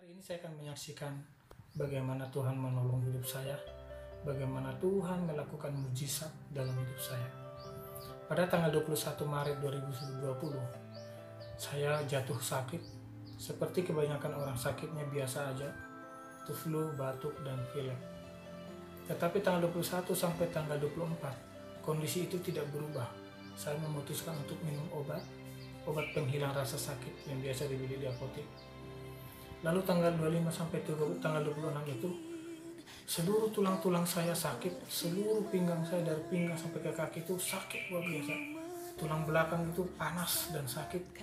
Hari ini saya akan menyaksikan bagaimana Tuhan menolong hidup saya, bagaimana Tuhan melakukan mujizat dalam hidup saya. Pada tanggal 21 Maret 2020, saya jatuh sakit, seperti kebanyakan orang sakitnya biasa aja, itu flu, batuk, dan pilek. Tetapi tanggal 21 sampai tanggal 24, kondisi itu tidak berubah. Saya memutuskan untuk minum obat penghilang rasa sakit yang biasa dibeli di apotek. Lalu tanggal 25 sampai tanggal 26 itu seluruh tulang-tulang saya sakit, seluruh pinggang saya dari pinggang sampai ke kaki itu sakit luar biasa. Tulang belakang itu panas dan sakit,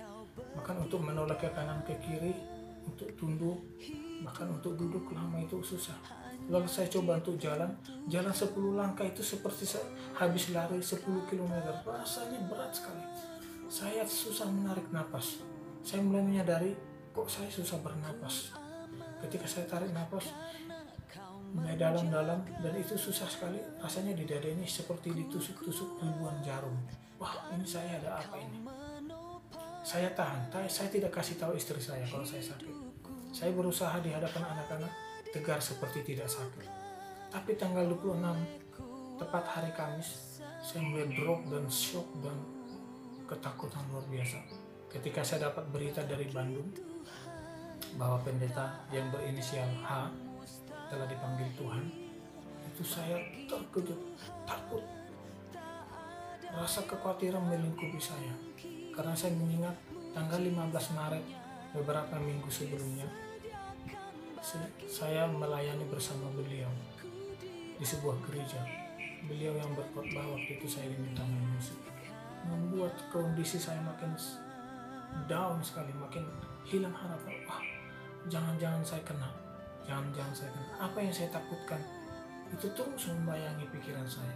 bahkan untuk menolak ke kanan ke kiri, untuk tunduk, bahkan untuk duduk lama itu susah. Lalu saya coba untuk jalan 10 langkah itu seperti saya habis lari 10 km, rasanya berat sekali. Saya susah menarik napas. Saya mulai menyadari kok saya susah bernapas. Ketika saya tarik napas mulai dalam-dalam dan itu susah sekali, rasanya di dada ini seperti ditusuk-tusuk ribuan jarum. Wah, ini saya ada apa ini? Saya tahan, saya tidak kasih tahu istri saya kalau saya sakit. Saya berusaha di hadapan anak-anak tegar seperti tidak sakit. Tapi tanggal 26, tepat hari Kamis, saya mulai drop dan shock dan ketakutan luar biasa. Ketika saya dapat berita dari Bandung bahwa pendeta yang berinisial H telah dipanggil Tuhan, itu saya terkejut, takut. Rasa kekhawatiran melingkupi saya, karena saya mengingat tanggal 15 Maret, beberapa minggu sebelumnya, saya melayani bersama beliau di sebuah gereja. Beliau yang berkhotbah waktu itu saya diminta main musik, membuat kondisi saya makin down sekali, makin hilang harapan. Wah, jangan-jangan saya kena. Apa yang saya takutkan itu terus membayangi pikiran saya.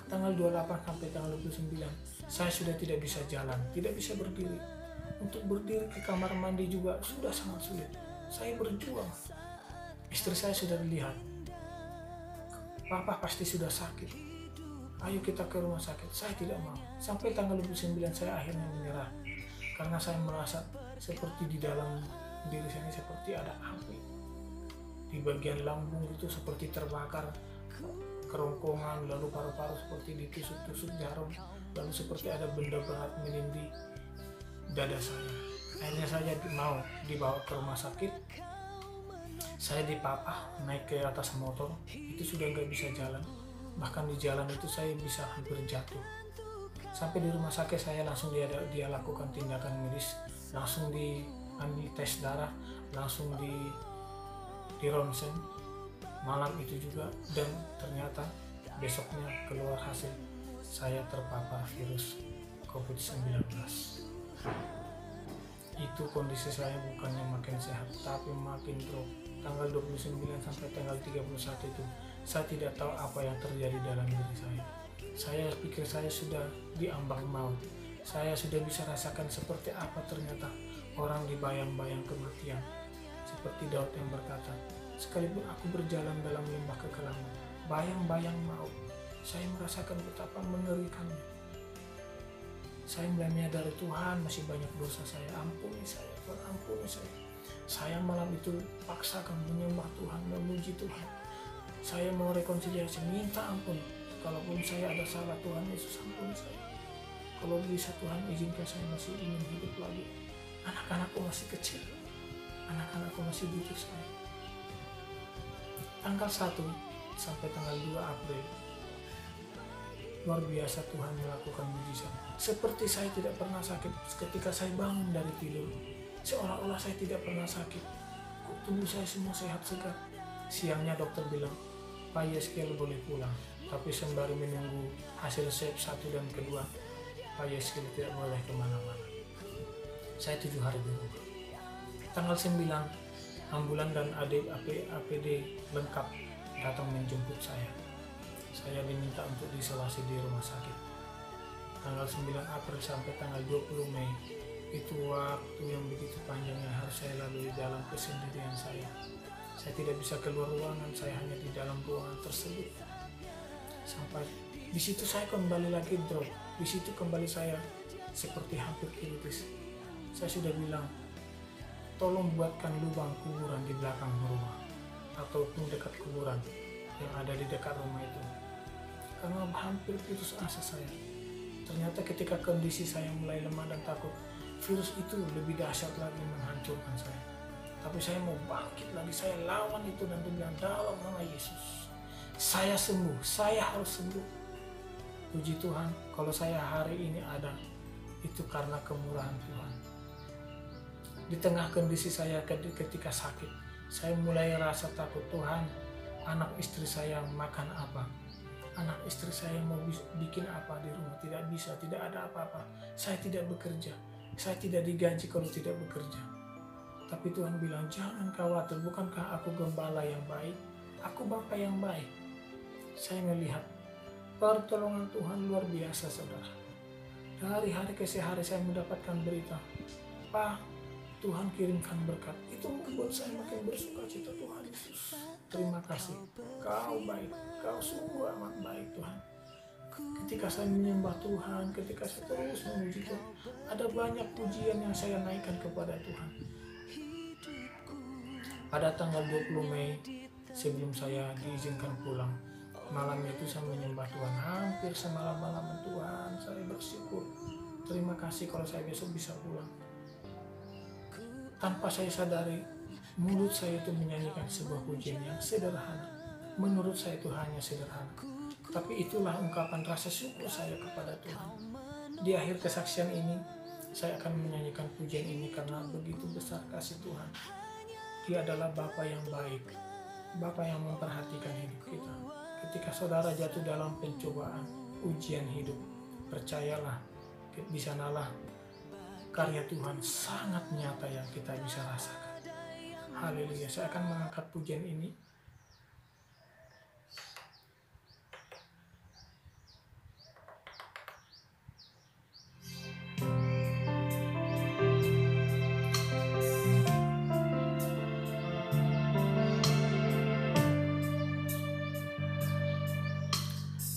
Tanggal 28 sampai tanggal 29, saya sudah tidak bisa jalan, tidak bisa berdiri. Untuk berdiri ke kamar mandi juga sudah sangat sulit. Saya berjuang. Istri saya sudah dilihat, Papa pasti sudah sakit, ayo kita ke rumah sakit. Saya tidak mau. Sampai tanggal 29 saya akhirnya menyerah, karena saya merasa seperti di dalam diri saya seperti ada api. Di bagian lambung itu seperti terbakar, kerongkongan, lalu paru-paru seperti ditusuk-tusuk jarum, lalu seperti ada benda berat menindih dada saya. Akhirnya saya mau dibawa ke rumah sakit. Saya dipapah naik ke atas motor, itu sudah nggak bisa jalan. Bahkan di jalan itu saya bisa hampir jatuh. Sampai di rumah sakit saya langsung dia lakukan tindakan medis, langsung diambil tes darah, langsung di ronsen malam itu juga, dan ternyata besoknya keluar hasil saya terpapar virus COVID-19. Itu kondisi saya bukannya makin sehat, tapi makin drop. Tanggal 29 sampai tanggal 31 itu saya tidak tahu apa yang terjadi dalam diri saya. Saya pikir saya sudah diambang maut. Saya sudah bisa rasakan seperti apa ternyata orang dibayang-bayang kematian. Seperti Daud yang berkata, sekalipun aku berjalan dalam lembah kekelaman, bayang-bayang maut, saya merasakan betapa mengerikannya. Saya mulai menyadari Tuhan masih banyak dosa saya, ampuni saya, Tuhan ampuni saya. Saya malam itu paksakan menyembah Tuhan, memuji Tuhan. Saya mau rekonsiliasi, minta ampun. Kalaupun saya ada salah, Tuhan Yesus ampuni saya. Kalau bisa Tuhan izinkan saya masih ingin hidup lagi. Anak-anakku masih kecil, anak-anakku masih butuh saya. Tanggal 1 sampai tanggal 2 April, luar biasa Tuhan melakukan mujizat. Seperti saya tidak pernah sakit. Ketika saya bangun dari tidur, seolah-olah saya tidak pernah sakit. Tubuh saya semua sehat segar. Siangnya dokter bilang, Pak Yeskel boleh pulang. Tapi sembari menunggu hasil swab 1 dan kedua, Pak Yeskel tidak boleh kemana-mana. Saya 7 hari di rumah. Tanggal 9, ambulan dan APD lengkap datang menjemput saya. Saya diminta untuk diisolasi di rumah sakit. Tanggal 9 April sampai tanggal 20 Mei, itu waktu yang begitu panjang yang harus saya lalui dalam kesendirian saya. Saya tidak bisa keluar ruangan, saya hanya di dalam ruangan tersebut. Sampai di situ saya kembali lagi drop. Di situ kembali saya seperti hampir kritis. Saya sudah bilang, tolong buatkan lubang kuburan di belakang rumah ataupun dekat kuburan yang ada di dekat rumah itu, karena hampir putus asa saya. Ternyata ketika kondisi saya mulai lemah dan takut, virus itu lebih dahsyat lagi menghancurkan saya. Tapi saya mau bangkit lagi, saya lawan itu dan bilang, dalam nama Yesus saya sembuh, saya harus sembuh. Puji Tuhan, kalau saya hari ini ada, itu karena kemurahan Tuhan. Di tengah kondisi saya ketika sakit, saya mulai rasa takut. Tuhan, anak istri saya makan apa? Anak istri saya mau bikin apa di rumah? Tidak bisa, tidak ada apa-apa. Saya tidak bekerja, saya tidak digaji kalau tidak bekerja. Tapi Tuhan bilang, jangan khawatir, bukankah aku gembala yang baik? Aku Bapa yang baik. Saya melihat pertolongan Tuhan luar biasa, saudara. Dari hari ke hari saya mendapatkan berita, Pak, Tuhan kirimkan berkat. Itu membuat saya makin bersuka cita. Tuhan Yesus, terima kasih. Kau baik, Kau sungguh amat baik Tuhan. Ketika saya menyembah Tuhan, ketika saya terus memuji Tuhan, ada banyak pujian yang saya naikkan kepada Tuhan. Pada tanggal 20 Mei, sebelum saya diizinkan pulang, malam itu saya menyembah Tuhan hampir semalam-malam. Tuhan, saya bersyukur. Terima kasih kalau saya besok bisa pulang. Tanpa saya sadari, mulut saya itu menyanyikan sebuah pujian yang sederhana. Menurut saya itu hanya sederhana. Tapi itulah ungkapan rasa syukur saya kepada Tuhan. Di akhir kesaksian ini, saya akan menyanyikan pujian ini karena begitu besar kasih Tuhan. Dia adalah Bapa yang baik, Bapa yang memperhatikan hidup kita. Ketika saudara jatuh dalam pencobaan, ujian hidup, percayalah, di sanalah karya Tuhan sangat nyata yang kita bisa rasakan. Haleluya. Saya akan mengangkat pujian ini.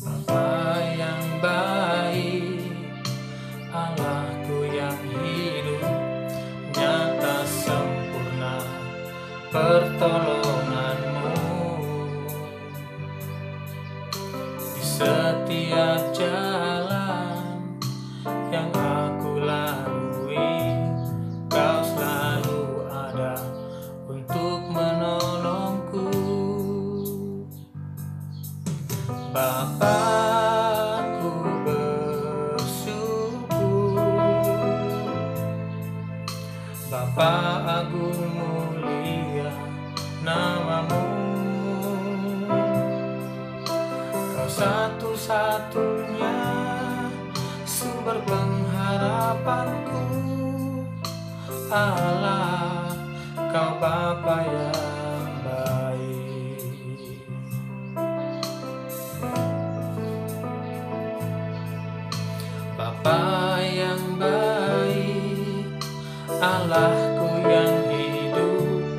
Bapa yang baik, Allahku yang hidup, nyata sempurna pertolonganmu. Di setiap jalan yang aku lalui, Kau selalu ada untuk menolongku. Bapakku bersyukur, Bapa agung mulia namamu. Kau satu-satunya sumber pengharapanku. Allah, Kau Bapa yang baik. Bapa yang baik, Allahku yang hidup,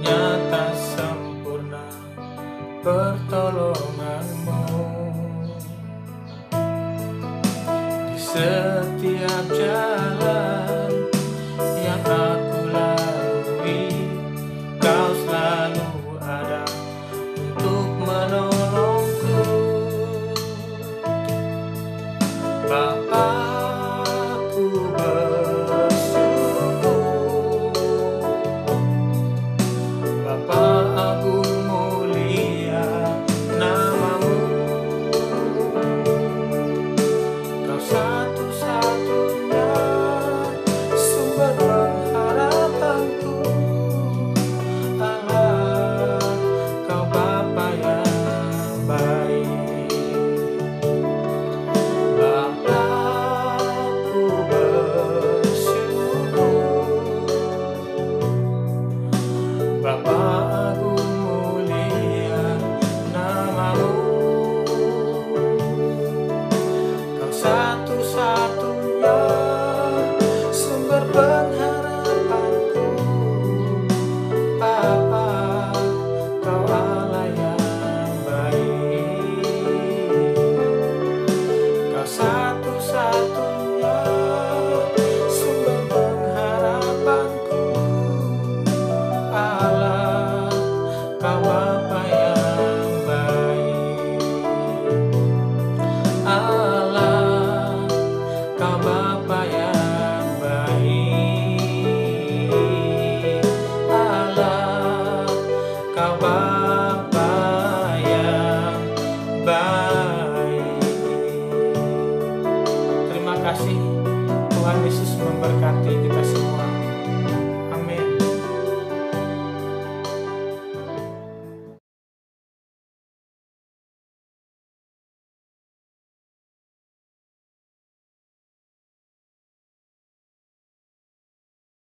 nyata sempurna pertolonganmu. Di setiap jalan